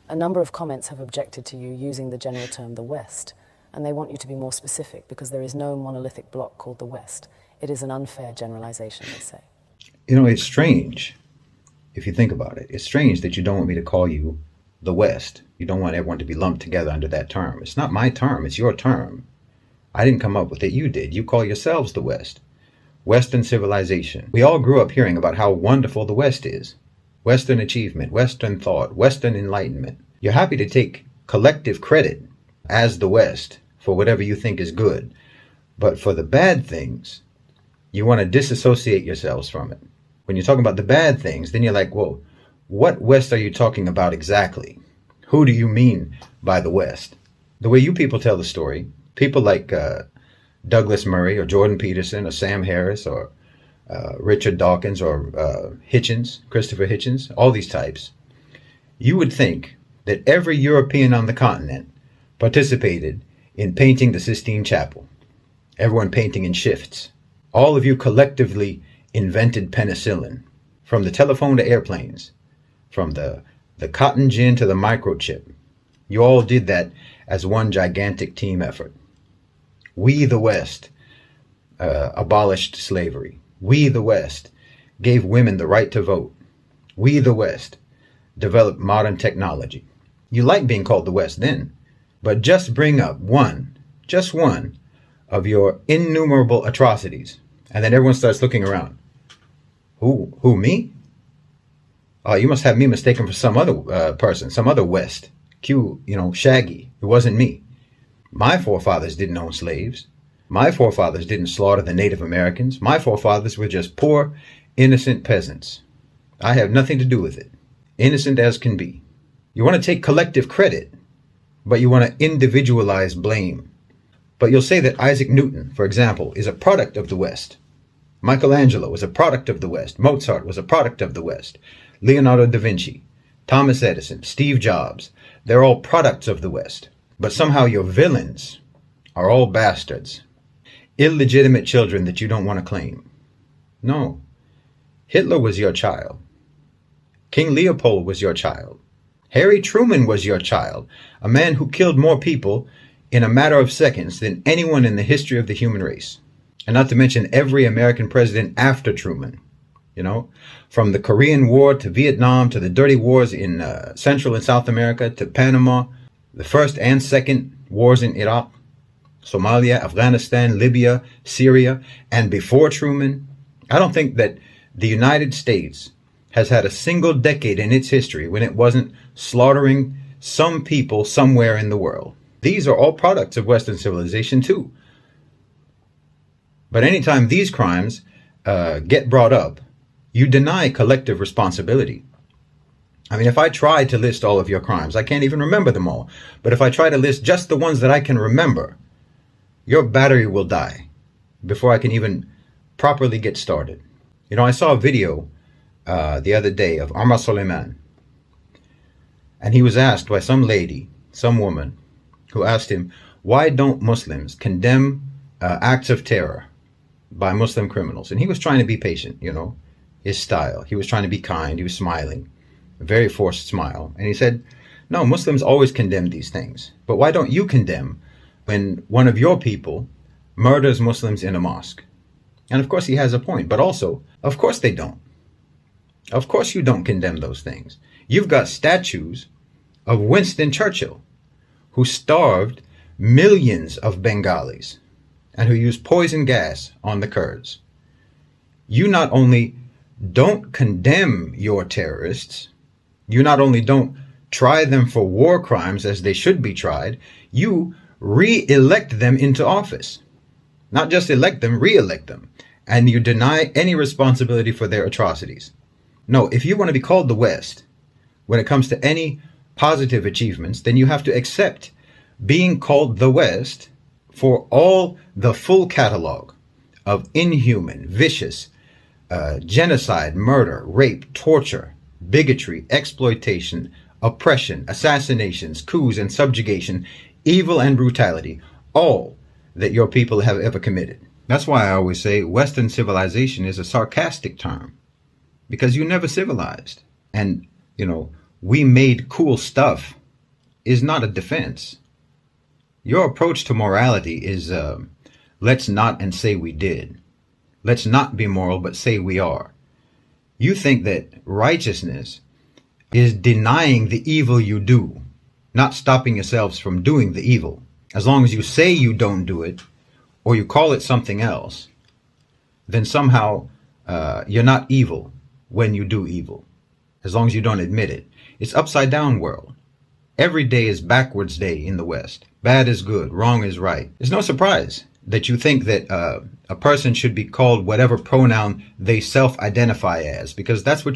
A number of comments have objected to you using the general term the West, and they want you to be more specific because there is no monolithic bloc called the West. It is an unfair generalization, they say. You know, it's strange if you think about it. It's strange that you don't want me to call you the West. You don't want everyone to be lumped together under that term. It's not my term, it's your term. I didn't come up with it, you did. You call yourselves the West. Western civilization. We all grew up hearing about how wonderful the West is. Western achievement, Western thought, Western enlightenment. You're happy to take collective credit as the West for whatever you think is good. But for the bad things, you want to disassociate yourselves from it. When you're talking about the bad things, then you're like, whoa, what West are you talking about exactly? Who do you mean by the West? The way you people tell the story, people like Douglas Murray or Jordan Peterson or Sam Harris or Richard Dawkins or Hitchens, Christopher Hitchens, all these types, you would think that every European on the continent participated in painting the Sistine Chapel. Everyone painting in shifts. All of you collectively invented penicillin, from the telephone to airplanes, from the cotton gin to the microchip. You all did that as one gigantic team effort. We, the West, abolished slavery. We, the West, gave women the right to vote. We, the West, developed modern technology. You like being called the West then, but just bring up just one of your innumerable atrocities, and then everyone starts looking around. Who, me? Oh, you must have me mistaken for some other person, some other West. Shaggy. It wasn't me. My forefathers didn't own slaves. My forefathers didn't slaughter the Native Americans. My forefathers were just poor, innocent peasants. I have nothing to do with it. Innocent as can be. You want to take collective credit, but you want to individualize blame. But you'll say that Isaac Newton, for example, is a product of the West. Michelangelo was a product of the West. Mozart was a product of the West. Leonardo da Vinci, Thomas Edison, Steve Jobs, they're all products of the West. But somehow your villains are all bastards. Illegitimate children that you don't want to claim. No. Hitler was your child. King Leopold was your child. Harry Truman was your child. A man who killed more people in a matter of seconds than anyone in the history of the human race. And not to mention every American president after Truman. From the Korean War to Vietnam to the dirty wars in Central and South America to Panama, the first and second wars in Iraq, Somalia, Afghanistan, Libya, Syria, and before Truman. I don't think that the United States has had a single decade in its history when it wasn't slaughtering some people somewhere in the world. These are all products of Western civilization too. But anytime these crimes get brought up, you deny collective responsibility. I mean, if I try to list all of your crimes, I can't even remember them all. But if I try to list just the ones that I can remember, your battery will die before I can even properly get started. I saw a video the other day of Omar Suleiman. And he was asked by some lady, some woman, who asked him, why don't Muslims condemn acts of terror by Muslim criminals? And he was trying to be patient, his style. He was trying to be kind. He was smiling, a very forced smile. And he said, no, Muslims always condemn these things. But why don't you condemn when one of your people murders Muslims in a mosque? And of course he has a point, but also, of course they don't. Of course you don't condemn those things. You've got statues of Winston Churchill, who starved millions of Bengalis and who used poison gas on the Kurds. You not only don't condemn your terrorists, you not only don't try them for war crimes as they should be tried, you re-elect them into office. Not just elect them, re-elect them. And you deny any responsibility for their atrocities. No, if you want to be called the West, when it comes to any positive achievements, then you have to accept being called the West for all the full catalog of inhuman, vicious, genocide, murder, rape, torture, bigotry, exploitation, oppression, assassinations, coups and subjugation, evil and brutality, all that your people have ever committed. That's why I always say Western civilization is a sarcastic term, because you never civilized. And, we made cool stuff is not a defense. Your approach to morality is let's not and say we did. Let's not be moral, but say we are. You think that righteousness is denying the evil you do, not stopping yourselves from doing the evil. As long as you say you don't do it, or you call it something else, then somehow you're not evil when you do evil, as long as you don't admit it. It's upside down world. Every day is backwards day in the West. Bad is good, wrong is right. It's no surprise that you think that a person should be called whatever pronoun they self-identify as, because that's what